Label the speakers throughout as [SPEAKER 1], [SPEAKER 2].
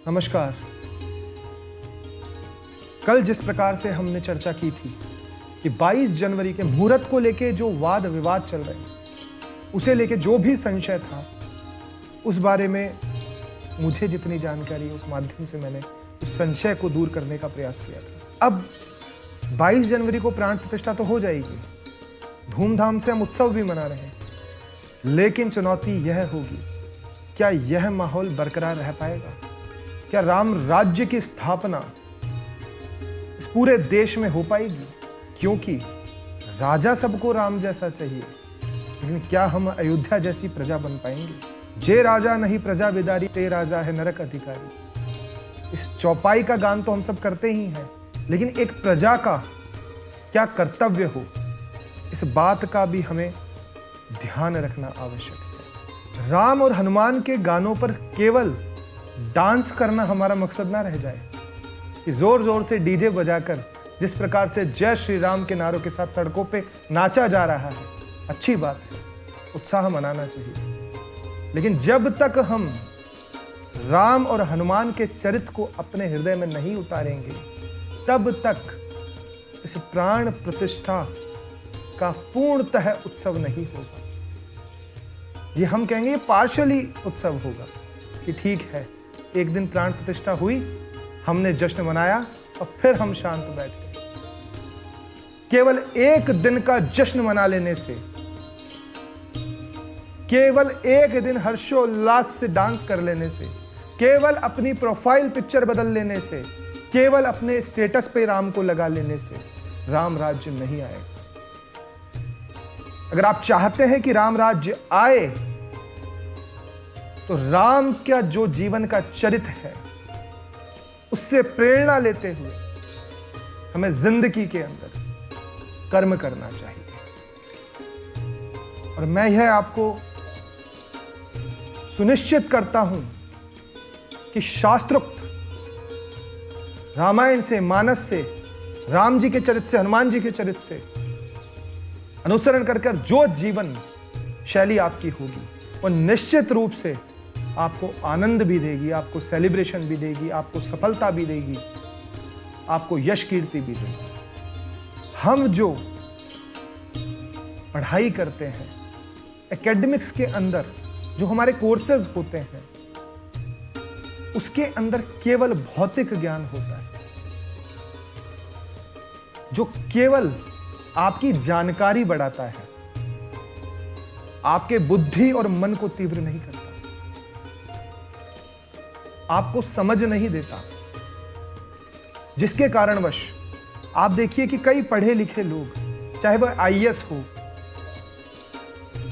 [SPEAKER 1] नमस्कार। कल जिस प्रकार से हमने चर्चा की थी कि 22 जनवरी के मुहूर्त को लेके जो वाद विवाद चल रहे हैं, उसे लेके जो भी संशय था, उस बारे में मुझे जितनी जानकारी है उस माध्यम से मैंने उस संशय को दूर करने का प्रयास किया था। अब 22 जनवरी को प्राण प्रतिष्ठा तो हो जाएगी, धूमधाम से हम उत्सव भी मना रहे हैं, लेकिन चुनौती यह होगी, क्या यह माहौल बरकरार रह पाएगा? क्या राम राज्य की स्थापना इस पूरे देश में हो पाएगी? क्योंकि राजा सबको राम जैसा चाहिए, लेकिन क्या हम अयोध्या जैसी प्रजा बन पाएंगे? जे राजा नहीं प्रजा बिदारी, ते राजा है नरक अधिकारी। इस चौपाई का गान तो हम सब करते ही हैं, लेकिन एक प्रजा का क्या कर्तव्य हो, इस बात का भी हमें ध्यान रखना आवश्यक है। राम और हनुमान के गानों पर केवल डांस करना हमारा मकसद ना रह जाए कि जोर जोर से डीजे बजाकर जिस प्रकार से जय श्री राम के नारों के साथ सड़कों पे नाचा जा रहा है, अच्छी बात है, उत्साह मनाना चाहिए, लेकिन जब तक हम राम और हनुमान के चरित्र को अपने हृदय में नहीं उतारेंगे, तब तक इस प्राण प्रतिष्ठा का पूर्णतः उत्सव नहीं होगा। ये हम कहेंगे ये पार्शियली उत्सव होगा कि ठीक है, एक दिन प्राण प्रतिष्ठा हुई, हमने जश्न मनाया और फिर हम शांत बैठ गए। केवल एक दिन का जश्न मना लेने से, केवल एक दिन हर्षोल्लास से डांस कर लेने से, केवल अपनी प्रोफाइल पिक्चर बदल लेने से, केवल अपने स्टेटस पे राम को लगा लेने से राम राज्य नहीं आएगा। अगर आप चाहते हैं कि राम राज्य आए, तो राम का जो जीवन का चरित्र है, उससे प्रेरणा लेते हुए हमें जिंदगी के अंदर कर्म करना चाहिए। और मैं यह आपको सुनिश्चित करता हूं कि शास्त्रोक्त रामायण से, मानस से, राम जी के चरित्र से, हनुमान जी के चरित्र से अनुसरण कर जो जीवन शैली आपकी होगी, वो निश्चित रूप से आपको आनंद भी देगी, आपको सेलिब्रेशन भी देगी, आपको सफलता भी देगी, आपको यश कीर्ति भी देगी। हम जो पढ़ाई करते हैं, एकेडमिक्स के अंदर जो हमारे कोर्सेज होते हैं, उसके अंदर केवल भौतिक ज्ञान होता है, जो केवल आपकी जानकारी बढ़ाता है, आपके बुद्धि और मन को तीव्र नहीं करता, आपको समझ नहीं देता, जिसके कारणवश आप देखिए कि कई पढ़े लिखे लोग, चाहे वह आईएएस हो,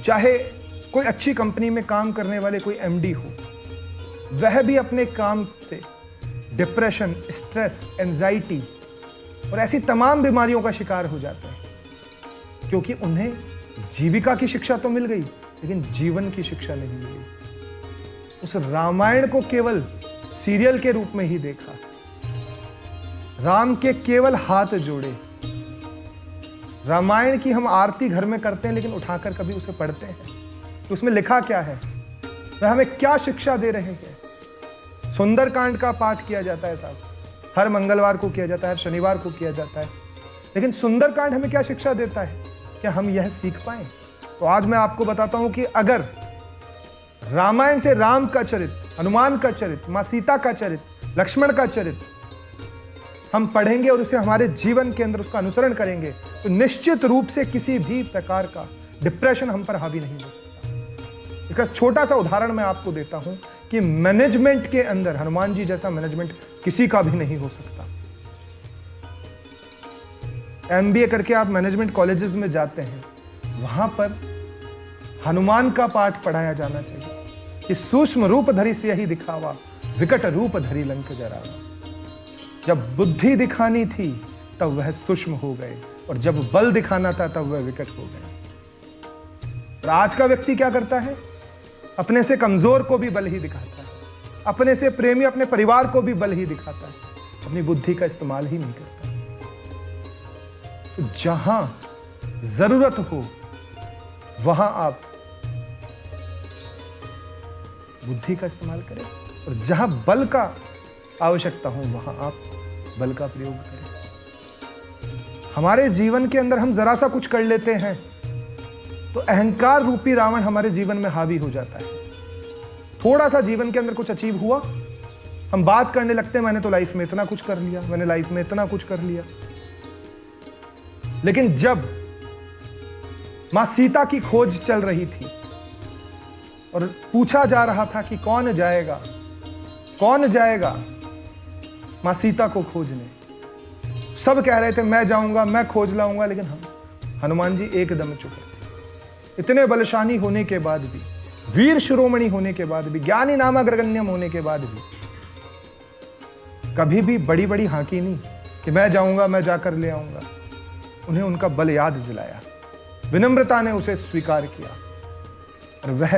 [SPEAKER 1] चाहे कोई अच्छी कंपनी में काम करने वाले कोई एमडी हो, वह भी अपने काम से डिप्रेशन, स्ट्रेस, एंजाइटी और ऐसी तमाम बीमारियों का शिकार हो जाते हैं, क्योंकि उन्हें जीविका की शिक्षा तो मिल गई, लेकिन जीवन की शिक्षा नहीं मिली। उस रामायण को केवल सीरियल के रूप में ही देखा, राम के केवल हाथ जोड़े, रामायण की हम आरती घर में करते हैं, लेकिन उठाकर कभी उसे पढ़ते हैं तो उसमें लिखा क्या है, वह हमें क्या शिक्षा दे रहे हैं। सुंदरकांड का पाठ किया जाता है साहब, हर मंगलवार को किया जाता है, हर शनिवार को किया जाता है, लेकिन सुंदरकांड हमें क्या शिक्षा देता है, क्या हम यह सीख पाए? तो आज मैं आपको बताता हूं कि अगर रामायण से राम का चरित्र, हनुमान का चरित्र, मां सीता का चरित्र, लक्ष्मण का चरित्र हम पढ़ेंगे और उसे हमारे जीवन के अंदर उसका अनुसरण करेंगे, तो निश्चित रूप से किसी भी प्रकार का डिप्रेशन हम पर हावी नहीं हो सकता। एक छोटा सा उदाहरण मैं आपको देता हूं कि मैनेजमेंट के अंदर हनुमान जी जैसा मैनेजमेंट किसी का भी नहीं हो सकता। एमबीए करके आप मैनेजमेंट कॉलेजेस में जाते हैं, वहां पर हनुमान का पाठ पढ़ाया जाना चाहिए कि सूक्ष्म रूप धरी से यही दिखावा, विकट रूप धरी लंक जरावा। जब बुद्धि दिखानी थी तब वह सूक्ष्म हो गए, और जब बल दिखाना था तब वह विकट हो गए। और आज का व्यक्ति क्या करता है, अपने से कमजोर को भी बल ही दिखाता है, अपने से प्रेमी अपने परिवार को भी बल ही दिखाता है, अपनी बुद्धि का इस्तेमाल ही नहीं करता। तो जहां जरूरत हो वहां आप बुद्धि का इस्तेमाल करें, और जहां बल का आवश्यकता हो वहां आप बल का प्रयोग करें। हमारे जीवन के अंदर हम जरा सा कुछ कर लेते हैं तो अहंकार रूपी रावण हमारे जीवन में हावी हो जाता है। थोड़ा सा जीवन के अंदर कुछ अचीव हुआ, हम बात करने लगते हैं मैंने तो लाइफ में इतना कुछ कर लिया, मैंने लाइफ में इतना कुछ कर लिया। लेकिन जब मां सीता की खोज चल रही थी और पूछा जा रहा था कि कौन जाएगा, कौन जाएगा मां सीता को खोजने, सब कह रहे थे मैं जाऊंगा, मैं खोज लाऊंगा, लेकिन हनुमान जी एकदम चुप थे। इतने बलशाली होने के बाद भी, वीर शिरोमणि होने के बाद भी, ज्ञानी नाम अग्रगण्यम होने के बाद भी कभी भी बड़ी बड़ी हाकी नहीं कि मैं जाऊंगा, मैं जाकर ले आऊंगा। उन्हें उनका बल याद दिलाया, विनम्रता ने उसे स्वीकार किया और वह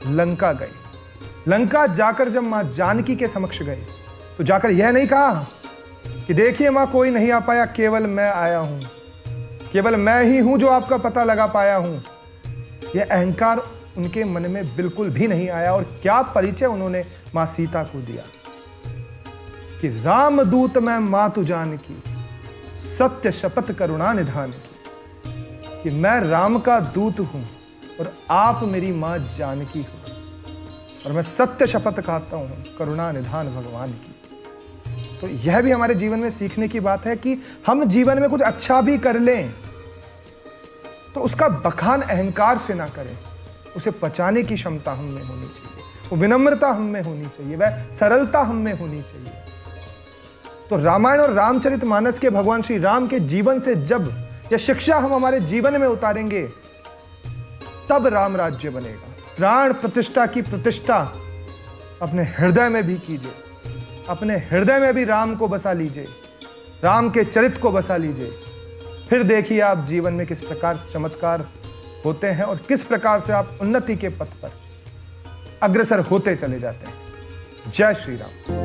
[SPEAKER 1] लंका गए। लंका जाकर जब मां जानकी के समक्ष गए तो जाकर यह नहीं कहा कि देखिए मां कोई नहीं आ पाया, केवल मैं आया हूं, केवल मैं ही हूं जो आपका पता लगा पाया हूं। यह अहंकार उनके मन में बिल्कुल भी नहीं आया। और क्या परिचय उन्होंने मां सीता को दिया कि रामदूत मैं मातु जानकी, सत्य शपथ करुणा निधान की, कि मैं राम का दूत हूं और आप मेरी मां जानकी हो, और मैं सत्य शपथ खाता हूं करुणा निधान भगवान की। तो यह भी हमारे जीवन में सीखने की बात है कि हम जीवन में कुछ अच्छा भी कर लें तो उसका बखान अहंकार से ना करें, उसे पचाने की क्षमता हम में होनी चाहिए, वो विनम्रता हम में होनी चाहिए, वह सरलता हम में होनी चाहिए। तो रामायण और रामचरितमानस के भगवान श्री राम के जीवन से जब यह शिक्षा हम हमारे जीवन में उतारेंगे तब राम राज्य बनेगा। प्राण प्रतिष्ठा की प्रतिष्ठा अपने हृदय में भी कीजिए, अपने हृदय में भी राम को बसा लीजिए, राम के चरित्र को बसा लीजिए। फिर देखिए आप जीवन में किस प्रकार चमत्कार होते हैं और किस प्रकार से आप उन्नति के पथ पर अग्रसर होते चले जाते हैं। जय श्री राम।